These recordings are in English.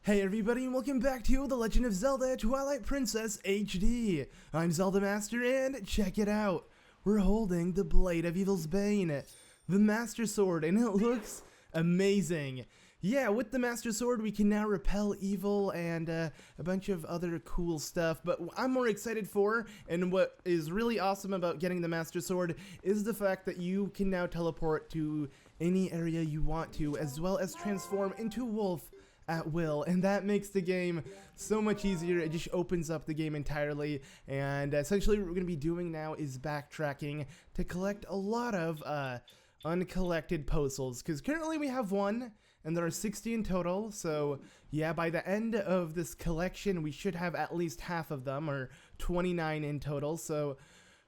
Hey everybody, and welcome back to The Legend of Zelda Twilight Princess HD. I'm ZeldaMaster, and check it out. We're holding the Blade of Evil's Bane, the Master Sword, and it looks amazing. Yeah, with the Master Sword, we can now repel evil and a bunch of other cool stuff. But what I'm more excited for, and what is really awesome about getting the Master Sword, is the fact that you can now teleport to any area you want to, as well as transform into a wolf at will, and that makes the game so much easier. It just opens up the game entirely, and essentially what we're going to be doing now is backtracking to collect a lot of uncollected Poe Souls, because currently we have one, and there are 60 in total. So yeah, by the end of this collection we should have at least half of them, or 29 in total. So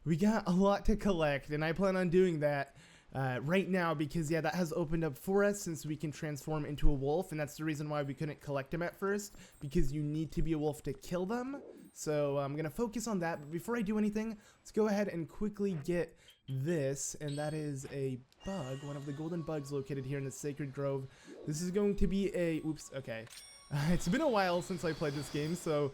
we got a lot to collect, and I plan on doing that right now, because yeah, that has opened up for us since we can transform into a wolf, and that's the reason why we couldn't collect them at first, because you need to be a wolf to kill them. So I'm gonna focus on that. But before I do anything, let's go ahead and quickly get this, and that is a bug, one of the golden bugs located here in the Sacred Grove. This is going to be a it's been a while since I played this game, so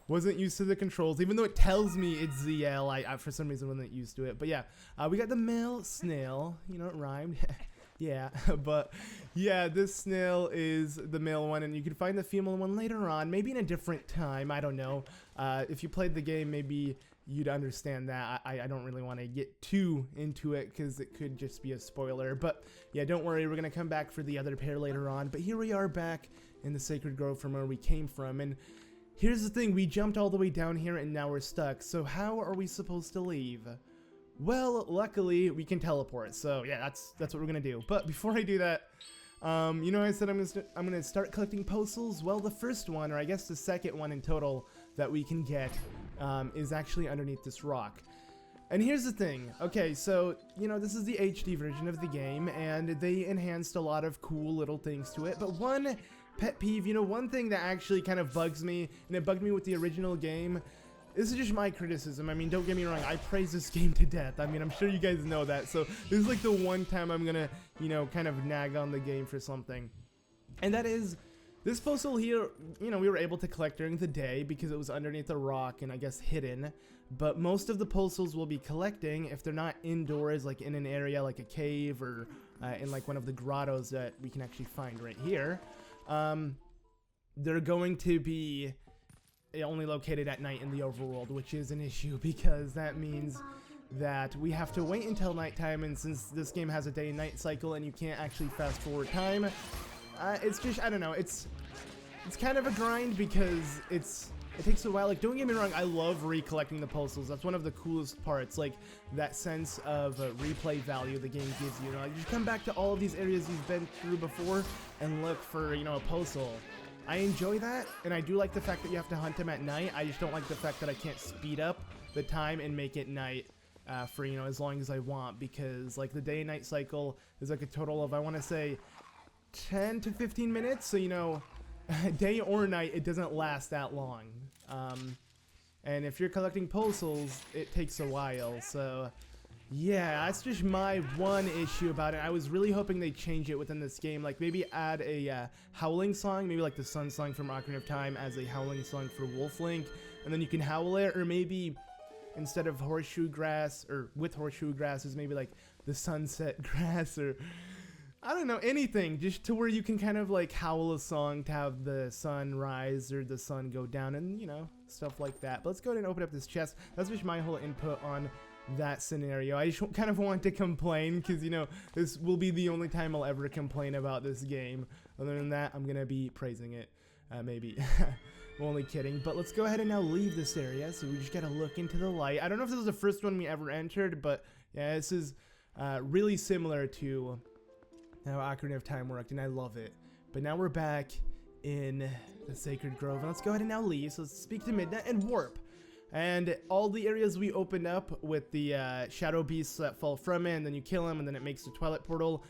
wasn't used to the controls, even though it tells me it's ZL. I for some reason wasn't used to it. But yeah, we got the male snail. You know, it rhymed. Yeah, but yeah, this snail is the male one, and you can find the female one later on, maybe in a different time. I don't know. If you played the game, maybe you'd understand that. I don't really want to get too into it, because it could just be a spoiler. But yeah, don't worry, we're going to come back for the other pair later on. But here we are back in the Sacred Grove from where we came from, and here's the thing, we jumped all the way down here and now we're stuck. So how are we supposed to leave? Well, luckily we can teleport. So yeah, that's what we're gonna do. But before I do that, you know, I said I'm gonna start collecting Poe Souls. Well, the first one, or I guess the second one in total that we can get, is actually underneath this rock. And here's the thing. Okay, so you know, this is the HD version of the game, and they enhanced a lot of cool little things to it. But one pet peeve, you know, one thing that actually kind of bugs me, and it bugged me with the original game, this is just my criticism. I mean, don't get me wrong, I praise this game to death. I mean, I'm sure you guys know that. So this is like the one time I'm gonna, you know, kind of nag on the game for something. And that is, this Poe Soul here, you know, we were able to collect during the day because it was underneath a rock and I guess hidden. But most of the Poe Souls we'll be collecting, if they're not indoors, like in an area like a cave, or in like one of the grottos that we can actually find right here, they're going to be only located at night in the overworld, which is an issue, because that means that we have to wait until nighttime, and since this game has a day and night cycle and you can't actually fast forward time, it's just, I don't know, it's kind of a grind, because it takes a while. Like, don't get me wrong, I love recollecting the Poe Souls. That's one of the coolest parts, like that sense of replay value the game gives you. You know, like, you come back to all of these areas you've been through before and look for, you know, a Poe Soul. I enjoy that, and I do like the fact that you have to hunt him at night. I just don't like the fact that I can't speed up the time and make it night for, you know, as long as I want, because like the day and night cycle is like a total of, I want to say, 10 to 15 minutes. So, you know, day or night, it doesn't last that long. And if you're collecting Poe Souls, it takes a while. So yeah, that's just my one issue about it. I was really hoping they'd change it within this game, like maybe add a howling song, maybe like the Sun Song from Ocarina of Time as a howling song for Wolf Link, and then you can howl it, or maybe instead of horseshoe grass, or with horseshoe grass, is maybe like the sunset grass, or I don't know, anything, just to where you can kind of like howl a song to have the sun rise or the sun go down, and you know, stuff like that. But let's go ahead and open up this chest. That's just my whole input on that scenario. I just kind of want to complain, because you know, this will be the only time I'll ever complain about this game. Other than that, I'm gonna be praising it, maybe. I'm only kidding. But let's go ahead and now leave this area. So we just gotta look into the light. I don't know if this is the first one we ever entered, but yeah, this is really similar to how Ocarina of Time worked, and I love it. But now we're back in the Sacred Grove, and let's go ahead and now leave. So let's speak to Midnight and warp. And all the areas we open up with the shadow beasts that fall from it, and then you kill them, and then it makes the Twilight portal.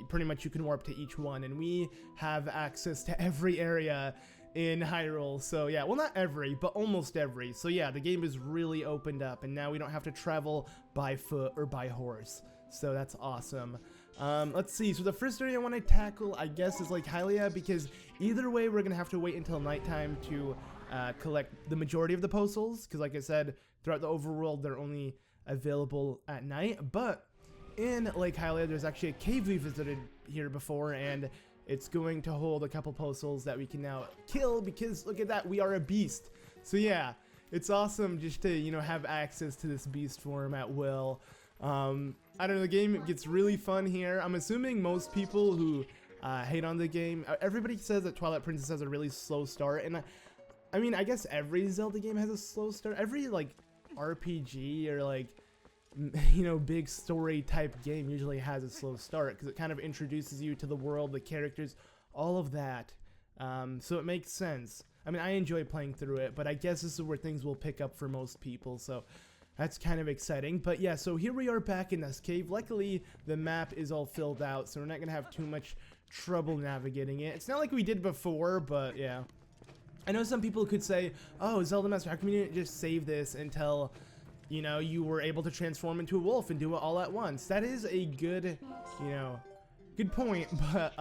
Pretty much you can warp to each one, and we have access to every area in Hyrule. So yeah, well, not every, but almost every. So yeah, the game is really opened up, and now we don't have to travel by foot or by horse. So that's awesome. Let's see. So the first area I want to tackle, I guess, is like Hylia, because either way, we're gonna have to wait until nighttime to collect the majority of the Poe Souls, because like I said, throughout the overworld, they're only available at night. But in Lake Hylia, there's actually a cave we visited here before, and it's going to hold a couple Poe Souls that we can now kill, because look at that, we are a beast. So yeah, it's awesome just to, you know, have access to this beast form at will. I don't know, the game gets really fun here. I'm assuming most people who hate on the game, everybody says that Twilight Princess has a really slow start, and I mean, I guess every Zelda game has a slow start. Every like RPG or like, you know, big story type game usually has a slow start, because it kind of introduces you to the world, the characters, all of that. So it makes sense. I mean, I enjoy playing through it, but I guess this is where things will pick up for most people, so that's kind of exciting. But yeah, so here we are back in this cave. Luckily, the map is all filled out, so we're not going to have too much trouble navigating it. It's not like we did before, but yeah. I know some people could say, oh, ZeldaMaster, how come you didn't just save this until, you know, you were able to transform into a wolf and do it all at once? That is a good, you know, good point, but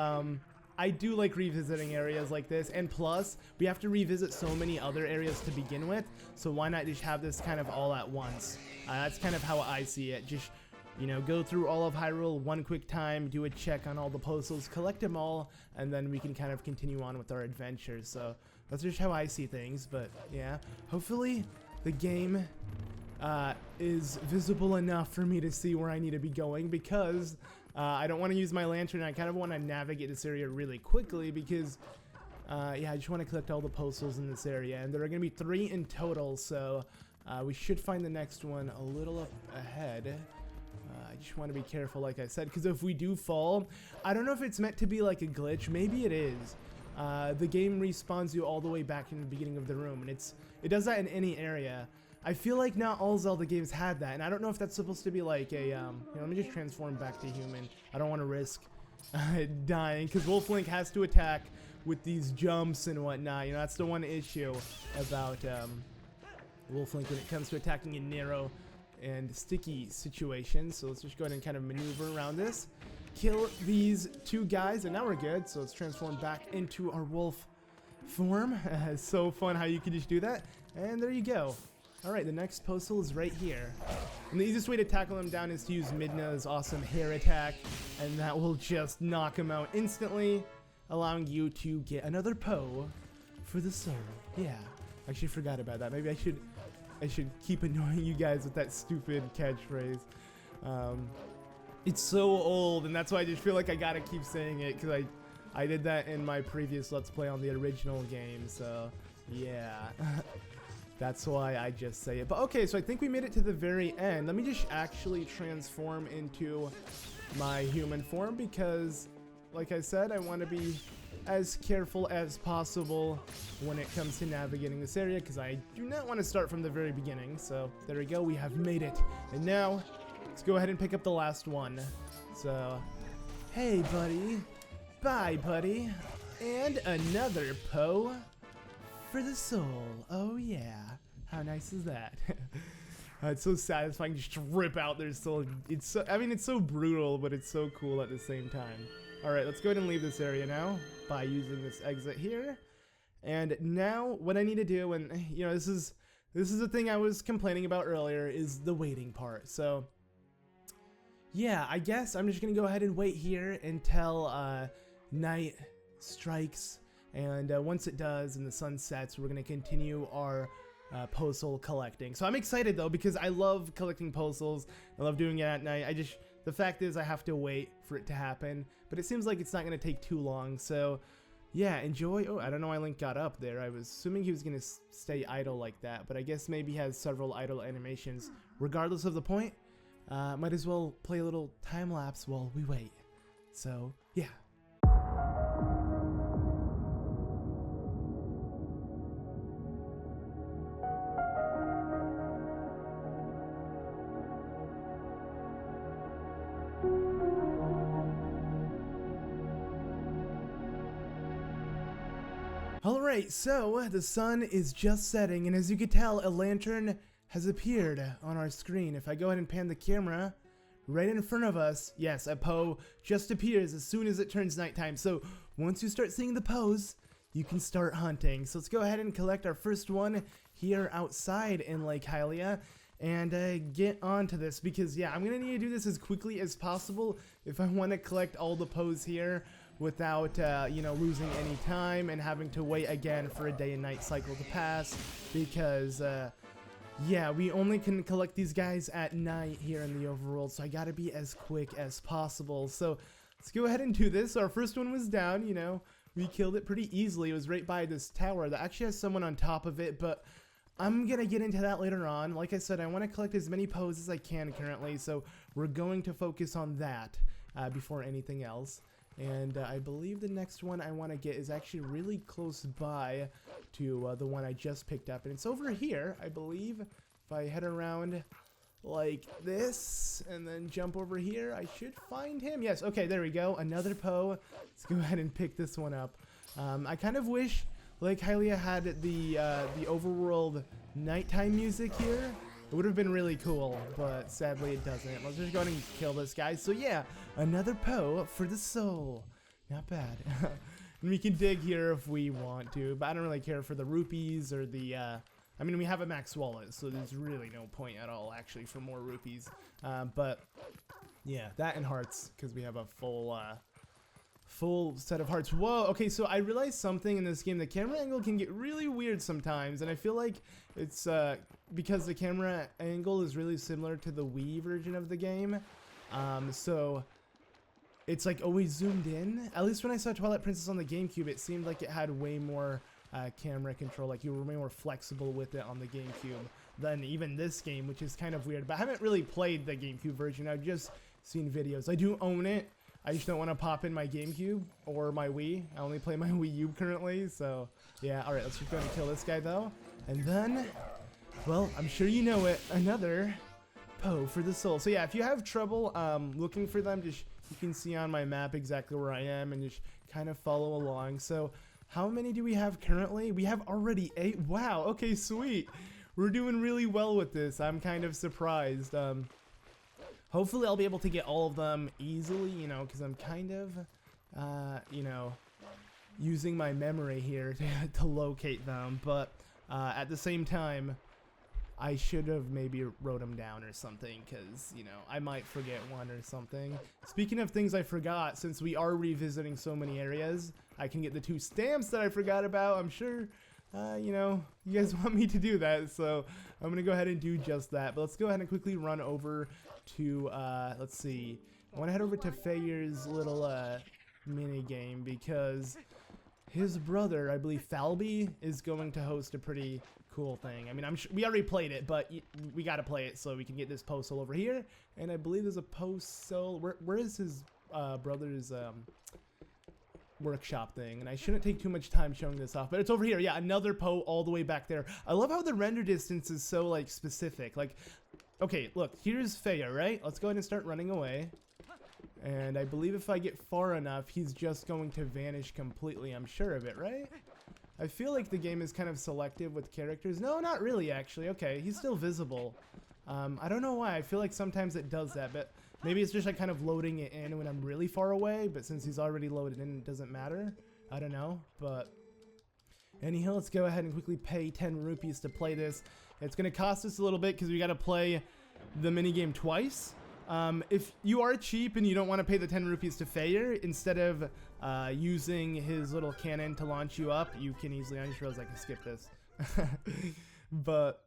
I do like revisiting areas like this, and plus, we have to revisit so many other areas to begin with, so why not just have this kind of all at once? That's kind of how I see it. Just, you know, go through all of Hyrule one quick time, do a check on all the Poe Souls, collect them all, and then we can kind of continue on with our adventures. So that's just how I see things. But yeah, hopefully the game is visible enough for me to see where I need to be going, because I don't want to use my lantern. I kind of want to navigate this area really quickly, because yeah, I just want to collect all the Poe Souls in this area, and there are going to be 3 in total, so we should find the next one a little up ahead. I just want to be careful, like I said, because if we do fall, I don't know if it's meant to be like a glitch. Maybe it is. The game respawns you all the way back in the beginning of the room, and it does that in any area. I feel like not all Zelda games had that, and I don't know if that's supposed to be like a, you know, let me just transform back to human. I don't want to risk dying, because Wolf Link has to attack with these jumps and whatnot. You know, that's the one issue about Wolf Link when it comes to attacking in narrow and sticky situations. So let's just go ahead and kind of maneuver around this. Kill these 2 guys, and now we're good. So let's transform back into our wolf form. It's so fun how you can just do that. And there you go. Alright, the next Poe Soul is right here. And the easiest way to tackle him down is to use Midna's awesome hair attack, and that will just knock him out instantly, allowing you to get another Poe for the soul. Yeah, I actually forgot about that. Maybe I should keep annoying you guys with that stupid catchphrase. It's so old, and that's why I just feel like I gotta keep saying it, because I did that in my previous Let's Play on the original game, so yeah. That's why I just say it. But okay, so I think we made it to the very end. Let me just actually transform into my human form, because, like I said, I want to be as careful as possible when it comes to navigating this area, because I do not want to start from the very beginning. So there we go, we have made it. And now, let's go ahead and pick up the last one. So, hey buddy, bye buddy, and another Poe for the soul. Oh yeah, how nice is that? It's so satisfying just to rip out their soul. It's so, I mean, it's so brutal, but it's so cool at the same time. Alright, let's go ahead and leave this area now by using this exit here. And now what I need to do, and you know, this is the thing I was complaining about earlier, is the waiting part. So yeah, I guess I'm just gonna go ahead and wait here until night strikes. And once it does and the sun sets, we're going to continue our Poe Soul collecting. So I'm excited though, because I love collecting Poe Souls. I love doing it at night. The fact is I have to wait for it to happen, but it seems like it's not going to take too long. So yeah, enjoy. Oh, I don't know why Link got up there. I was assuming he was going to stay idle like that, but I guess maybe he has several idle animations. Regardless of the point, might as well play a little time lapse while we wait. So yeah. Alright, so the sun is just setting, and as you can tell, a lantern has appeared on our screen. If I go ahead and pan the camera right in front of us, yes, a Poe just appears as soon as it turns nighttime. So once you start seeing the Poes, you can start hunting. So let's go ahead and collect our first one here outside in Lake Hylia and get on to this, because yeah, I'm gonna need to do this as quickly as possible if I want to collect all the Poes here without you know, losing any time and having to wait again for a day and night cycle to pass, because yeah, we only can collect these guys at night here in the overworld, so I gotta be as quick as possible. So let's go ahead and do this. Our first one was down, you know, we killed it pretty easily. It was right by this tower that actually has someone on top of it, but I'm gonna get into that later on. Like I said, I want to collect as many Poes as I can currently, so we're going to focus on that before anything else. And I believe the next one I want to get is actually really close by to the one I just picked up, and it's over here, I believe. If I head around like this and then jump over here, I should find him. Yes, okay, there we go, another Poe. Let's go ahead and pick this one up. I kind of wish Lake Hylia had the overworld nighttime music here. It would have been really cool, but sadly it doesn't. Let's just go ahead and kill this guy. So yeah, another Poe for the soul. Not bad. And we can dig here if we want to, but I don't really care for the rupees or the, I mean, we have a max wallet, so there's really no point at all, actually, for more rupees. But yeah, that and hearts, because we have a full set of hearts. Whoa, okay, so I realized something in this game. The camera angle can get really weird sometimes, and I feel like it's because the camera angle is really similar to the Wii version of the game. So it's like always zoomed in. At least when I saw Twilight Princess on the GameCube, it seemed like it had way more camera control, like you were way more flexible with it on the GameCube than even this game, which is kind of weird. But I haven't really played the GameCube version. I've just seen videos. I do own it. I just don't want to pop in my GameCube or my Wii. I only play my Wii U currently, so yeah. Alright, let's just go and kill this guy though. And then, well, I'm sure you know it, another Poe for the soul. So yeah, if you have trouble looking for them, just you can see on my map exactly where I am and just kind of follow along. So how many do we have currently? We have already 8. Wow, okay, sweet. We're doing really well with this. I'm kind of surprised. Hopefully I'll be able to get all of them easily, you know, because I'm kind of, you know, using my memory here to locate them. But at the same time, I should have maybe wrote them down or something, because, you know, I might forget one or something. Speaking of things I forgot, since we are revisiting so many areas, I can get the 2 stamps that I forgot about. I'm sure, you know, you guys want me to do that, so I'm going to go ahead and do just that. But let's go ahead and quickly run over to, let's see, I want to head over to Fyer's little mini game, because his brother, I believe Falby, is going to host a pretty cool thing. I mean, I'm sure we already played it, but we got to play it so we can get this Poe Soul over here. And I believe there's a Poe Soul. Where is his brother's workshop thing? And I shouldn't take too much time showing this off, but it's over here. Yeah, another Poe all the way back there. I love how the render distance is so like specific. Like, okay, look, here's Fyer, right? Let's go ahead and start running away. And I believe if I get far enough, he's just going to vanish completely. I'm sure of it, right? I feel like the game is kind of selective with characters. No, not really, actually. Okay, he's still visible. I don't know why. I feel like sometimes it does that, but maybe it's just like kind of loading it in when I'm really far away, but since he's already loaded in, it doesn't matter. I don't know, but anyhow, let's go ahead and quickly pay 10 rupees to play this. It's going to cost us a little bit because we got to play the minigame twice. If you are cheap and you don't want to pay the 10 rupees to Fyer, instead of using his little cannon to launch you up, you can easily, I just realized I can skip this, but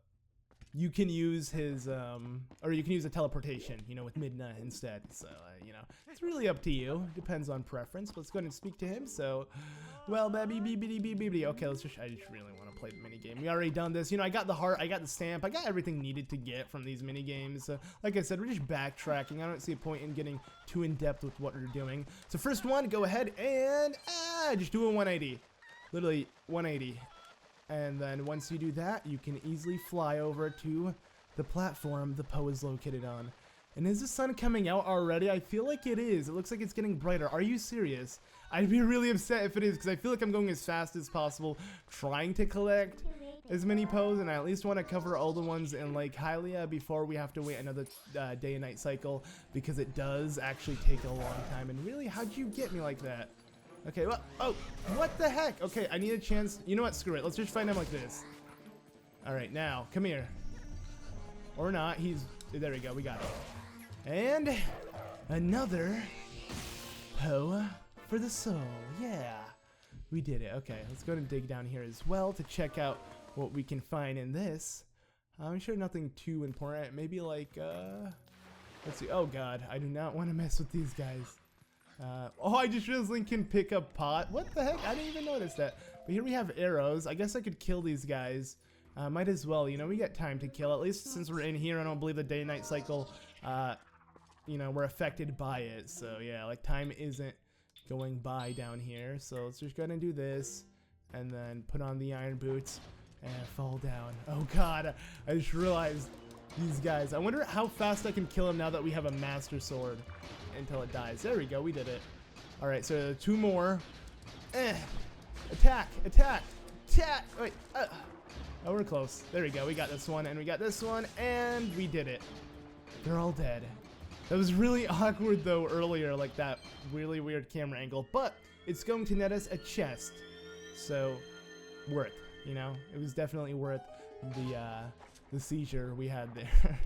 you can use his, or you can use a teleportation, you know, with Midna instead. So, you know, it's really up to you. Depends on preference. Let's go ahead and speak to him. So, well, baby, okay, let's just, I just really want to play the minigame. We already done this. You know, I got the heart, I got the stamp, I got everything needed to get from these minigames. So, like I said, we're just backtracking. I don't see a point in getting too in-depth with what we're doing. So, first one, go ahead and, just do a 180. Literally, 180. And then once you do that, you can easily fly over to the platform the Poe is located on. And is the sun coming out already? I feel like it is. It looks like it's getting brighter. Are you serious? I'd be really upset if it is, because I feel like I'm going as fast as possible trying to collect as many Poes, and I at least want to cover all the ones in Lake Hylia before we have to wait another day and night cycle, because it does actually take a long time. And really, how'd you get me like that? Okay, well, oh, what the heck? Okay, I need a chance. You know what? Screw it. Let's just find him like this. All right, now, come here. Or not. There we go. We got it. And another Poe for the soul. Yeah, we did it. Okay, let's go and dig down here as well to check out what we can find in this. I'm sure nothing too important. Maybe like, let's see. Oh God, I do not want to mess with these guys. Oh, I just realized Link can pick up pot. What the heck? I didn't even notice that. But here we have arrows. I guess I could kill these guys. Might as well. You know, we got time to kill. At least since we're in here, I don't believe the day and night cycle, you know, we're affected by it. So yeah, like time isn't going by down here. So let's just go ahead and do this. And then put on the iron boots. And fall down. Oh God, I just realized these guys. I wonder how fast I can kill him now that we have a master sword until it dies. There we go, we did it. All right, so 2 more. Attack, attack, attack. Wait, oh, we're close. There we go, we got this one, and we got this one, and we did it. They're all dead. That was really awkward though earlier, like that really weird camera angle, but it's going to net us a chest. So, worth. You know, it was definitely worth the seizure we had there.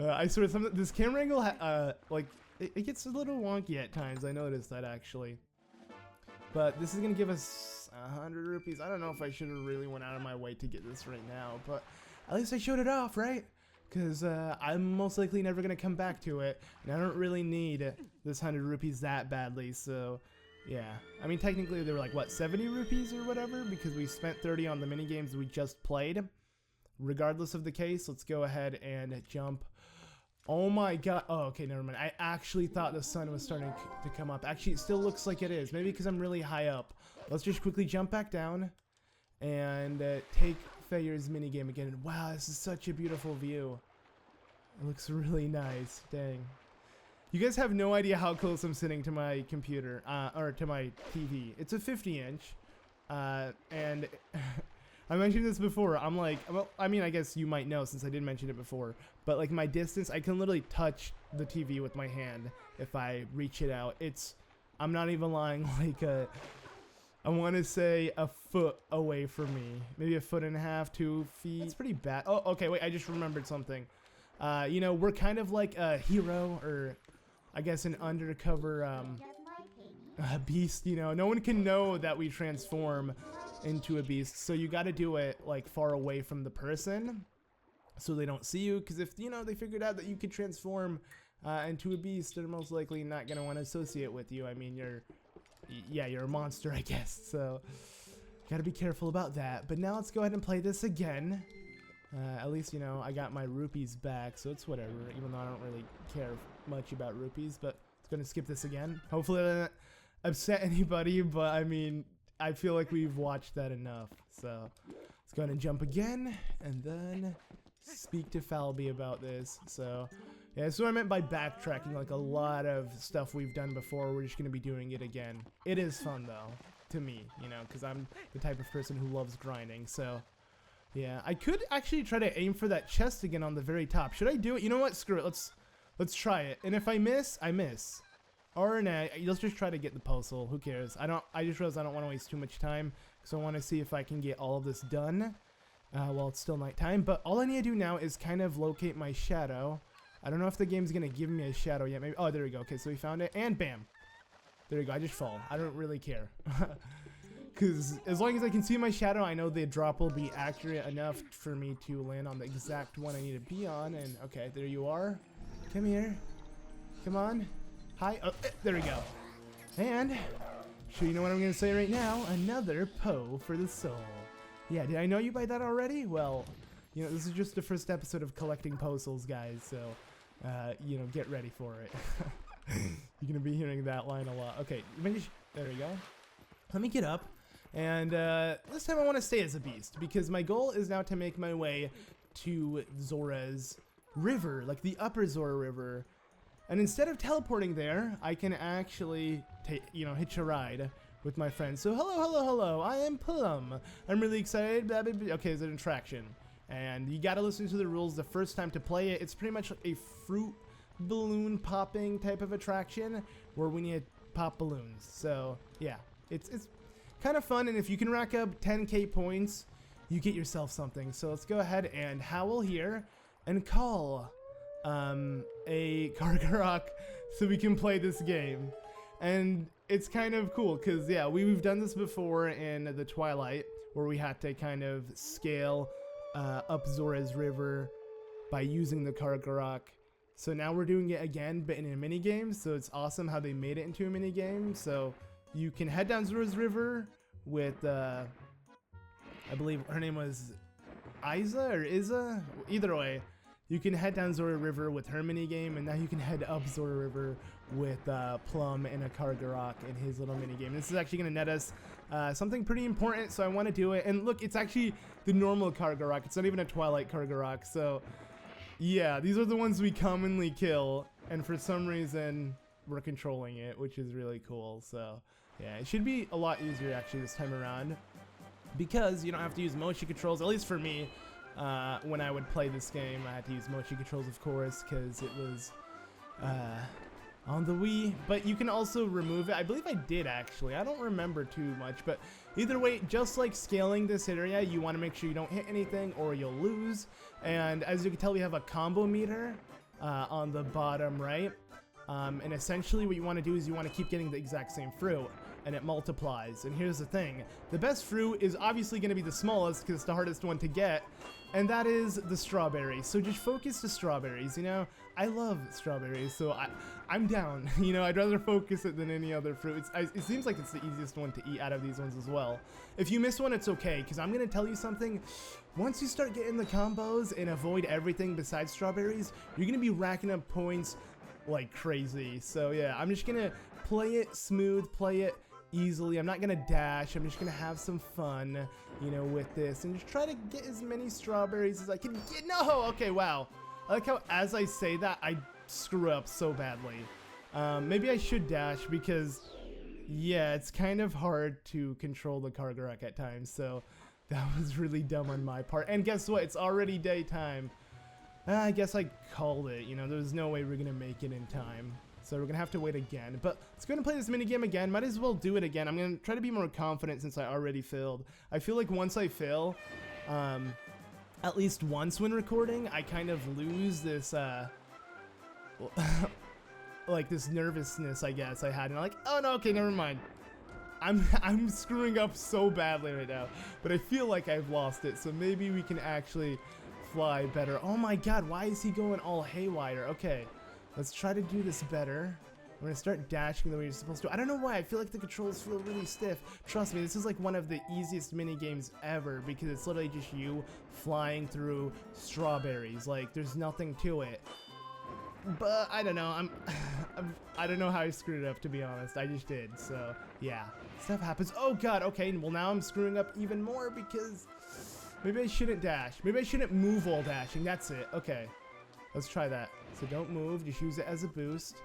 I swear, this camera angle, like, it gets a little wonky at times. I noticed that actually. But this is gonna give us 100 rupees. I don't know if I should have really went out of my way to get this right now, but at least I showed it off, right? Because I'm most likely never gonna come back to it, and I don't really need this 100 rupees that badly. So. Yeah, I mean, technically they were like, what, 70 rupees or whatever? Because we spent 30 on the minigames we just played. Regardless of the case, let's go ahead and jump. Oh my God. Oh, okay, never mind. I actually thought the sun was starting to come up. Actually, it still looks like it is. Maybe because I'm really high up. Let's just quickly jump back down and take Fyer's minigame again. Wow, this is such a beautiful view. It looks really nice. Dang. You guys have no idea how close I'm sitting to my computer, or to my TV. It's a 50-inch, and I mentioned this before. I'm like, well, I mean, I guess you might know since I did mention it before, but like my distance, I can literally touch the TV with my hand if I reach it out. I'm not even lying, like I want to say a foot away from me. Maybe a foot and a half, 2 feet. That's pretty bad. Oh, okay, wait, I just remembered something. You know, we're kind of like a hero, or I guess an undercover beast, you know. No one can know that we transform into a beast, so you got to do it like far away from the person so they don't see you, because if, you know, they figured out that you could transform into a beast, they're most likely not going to want to associate with you. I mean, you're a monster, I guess, so got to be careful about that. But now let's go ahead and play this again. At least, you know, I got my rupees back, so it's whatever, even though I don't really care much about rupees. But it's going to skip this again. Hopefully that doesn't upset anybody, but I mean, I feel like we've watched that enough. So let's go ahead and jump again, and then speak to Falby about this. So yeah, that's what I meant by backtracking. Like a lot of stuff we've done before, we're just going to be doing it again. It is fun, though, to me, you know, because I'm the type of person who loves grinding, so... Yeah, I could actually try to aim for that chest again on the very top. Should I do it? You know what? Screw it. Let's try it. And if I miss, I miss. Or nah, let's just try to get the Poe Soul. Who cares? I just realized I don't want to waste too much time, so I want to see if I can get all of this done while it's still nighttime. But all I need to do now is kind of locate my shadow. I don't know if the game's gonna give me a shadow yet. Maybe. Oh, there we go. Okay, so we found it, and bam. There we go. I just fall. I don't really care. Because as long as I can see my shadow, I know the drop will be accurate enough for me to land on the exact one I need to be on. And okay, there you are. Come here. Come on. Hi. Oh, there we go. And, sure, you know what I'm going to say right now? Another Poe for the soul. Yeah, did I know you by that already? Well, you know, this is just the first episode of collecting Poe Souls, guys. So, you know, get ready for it. You're going to be hearing that line a lot. Okay, there we go. Let me get up. And this time I want to stay as a beast, because my goal is now to make my way to Zora's river, like the upper Zora river. And instead of teleporting there, I can actually, you know, hitch a ride with my friends. So hello, I am Plum. I'm really excited. Blah, blah, blah. Okay, it's an attraction. And you gotta listen to the rules the first time to play it. It's pretty much like a fruit balloon popping type of attraction where we need to pop balloons. So yeah, it's kind of fun, and if you can rack up 10k points, you get yourself something. So let's go ahead and howl here and call a Karkarock so we can play this game. And it's kind of cool because yeah, we've done this before in the Twilight where we had to kind of scale up Zora's river by using the Karkarock. So now we're doing it again, but in a mini game. So it's awesome how they made it into a mini game. So you can head down Zora's river with I believe her name was Isa or Iza. Either way, you can head down Zora River with her mini game, and now you can head up Zora River with Plum and a Karkarock in his little mini game. This is actually going to net us something pretty important, so I want to do it. And look, it's actually the normal Karkarock. It's not even a Twilight Karkarock. So yeah, these are the ones we commonly kill, and for some reason we're controlling it, which is really cool. So yeah, it should be a lot easier actually this time around because you don't have to use motion controls, at least for me. When I would play this game, I had to use motion controls, of course, because it was on the Wii. But you can also remove it. I believe I did, actually. I don't remember too much. But either way, just like scaling this area, you want to make sure you don't hit anything or you'll lose. And as you can tell, we have a combo meter on the bottom right. And essentially what you want to do is you want to keep getting the exact same fruit, and it multiplies. And here's the thing, the best fruit is obviously going to be the smallest because it's the hardest one to get, and that is the strawberry. So just focus the strawberries, you know. I love strawberries, so I'm down. You know, I'd rather focus it than any other fruit. It seems like it's the easiest one to eat out of these ones as well. If you miss one, it's okay, because I'm going to tell you something. Once you start getting the combos and avoid everything besides strawberries, you're going to be racking up points like crazy. So yeah, I'm just going to play it smooth, play it easily. I'm not gonna dash. I'm just gonna have some fun, you know, with this and just try to get as many strawberries as I can get. No! Okay, wow. I like how as I say that, I screw up so badly. Maybe I should dash because, yeah, it's kind of hard to control the Karkarock at times, so that was really dumb on my part. And guess what? It's already daytime. I guess I called it, you know, there's no way we're gonna make it in time. So we're gonna have to wait again. But let's go ahead and play this minigame again. Might as well do it again. I'm gonna try to be more confident since I already failed. I feel like once I fail, at least once when recording, I kind of lose this, like this nervousness, I guess, I had. And I'm like, oh no, okay, never mind. I'm screwing up so badly right now. But I feel like I've lost it. So maybe we can actually fly better. Oh my god, why is he going all haywire? Okay. Let's try to do this better. We're gonna start dashing the way you're supposed to. I don't know why, I feel like the controls feel really stiff. Trust me, this is like one of the easiest mini games ever because it's literally just you flying through strawberries. Like, there's nothing to it. But I don't know, I don't know how I screwed it up, to be honest. I just did, so yeah. Stuff happens. Oh god, okay, well now I'm screwing up even more because maybe I shouldn't dash. Maybe I shouldn't move while dashing, that's it. Okay, let's try that. So don't move, just use it as a boost.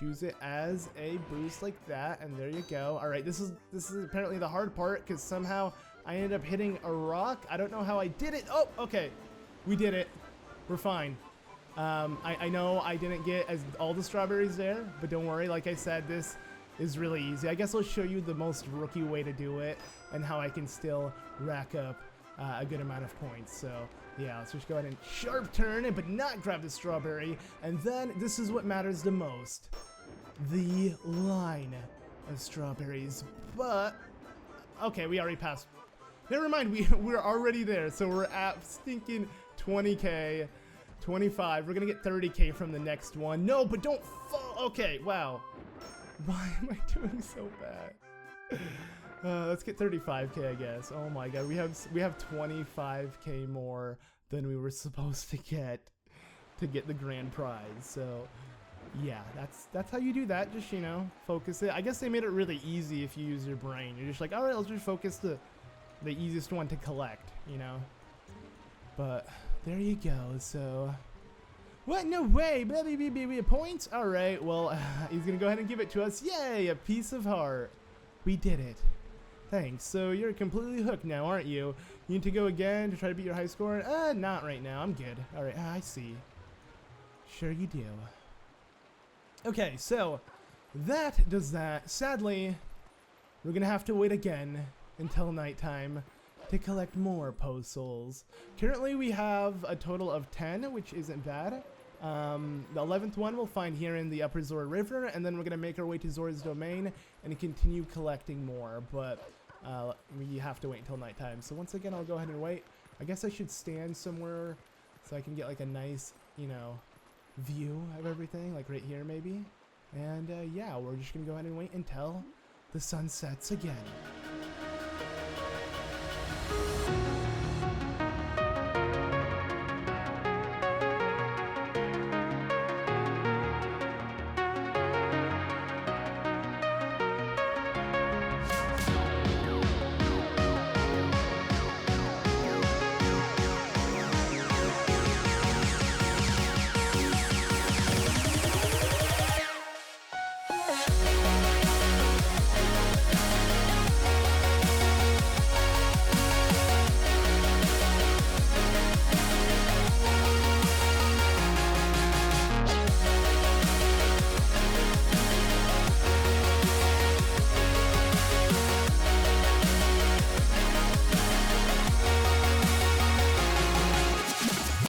Use it as a boost like that, and there you go. Alright, this is apparently the hard part, because somehow I ended up hitting a rock. I don't know how I did it. Oh, okay. We did it. We're fine. I know I didn't get all the strawberries there, but don't worry, like I said, this is really easy. I guess I'll show you the most rookie way to do it, and how I can still rack up a good amount of points. So yeah, let's just go ahead and sharp turn it, but not grab the strawberry. And then this is what matters the most. The line of strawberries. But, okay, we already passed. Never mind, we're already there. So we're at stinking 20k, 25. We're gonna get 30k from the next one. No, but don't fall. Okay, wow. Why am I doing so bad? Let's get 35k, I guess. Oh my god, we have 25k more than we were supposed to get the grand prize. So yeah, that's how you do that. Just, you know, focus it. I guess they made it really easy if you use your brain. You're just like, all right, let's just focus the easiest one to collect, you know. But there you go. So what? No way, baby, points. All right, well, he's gonna go ahead and give it to us. Yay, a piece of heart. We did it. Thanks. So you're completely hooked now, aren't you? You need to go again to try to beat your high score? Not right now. I'm good. Alright, I see. Sure you do. Okay, so that does that. Sadly, we're gonna have to wait again until nighttime to collect more Poe Souls. Currently we have a total of 10, which isn't bad. The 11th one we'll find here in the Upper Zora River, and then we're gonna make our way to Zora's Domain and continue collecting more, but we have to wait until nighttime. So once again, I'll go ahead and wait. I guess I should stand somewhere so I can get like a nice, you know, view of everything, like right here maybe. And yeah, we're just gonna go ahead and wait until the sun sets again.